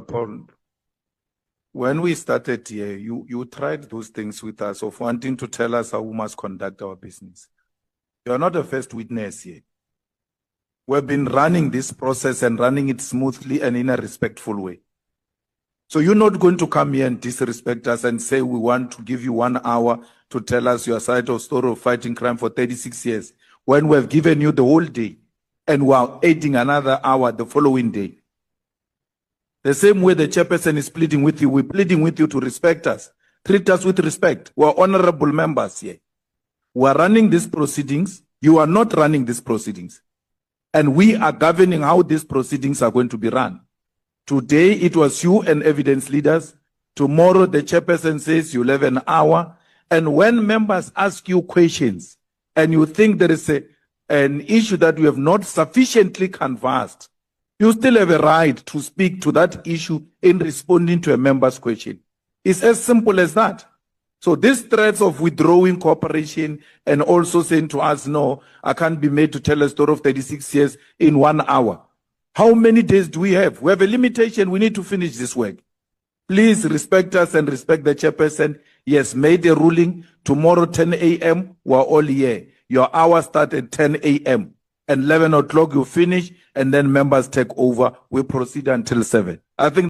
Paul, when we started here, you tried those things with us of wanting to tell us how we must conduct our business. You are not the first witness here. We've been running this process and running it smoothly and in a respectful way. So you're not going to come here and disrespect us and say we want to give you 1 hour to tell us your side of story of fighting crime for 36 years when we've given you the whole day and we are adding another hour the following day. The same way the chairperson is pleading with you, we're pleading with you to respect us. Treat us with respect. We're honorable members here. We are running these proceedings. You are not running these proceedings. And we are governing how these proceedings are going to be run. Today, it was you and evidence leaders. Tomorrow, the chairperson says you'll have an hour. And when members ask you questions and you think there is an issue that we have not sufficiently canvassed, you still have a right to speak to that issue in responding to a member's question. It's as simple as that. So these threats of withdrawing cooperation and also saying to us, no, I can't be made to tell a story of 36 years in 1 hour. How many days do we have? We have a limitation. We need to finish this work. Please respect us and respect the chairperson. He has made a ruling. Tomorrow, 10 a.m., we're all here. Your hour starts at 10 a.m. and 11 o'clock you finish, and then members take over. We proceed until 7. I think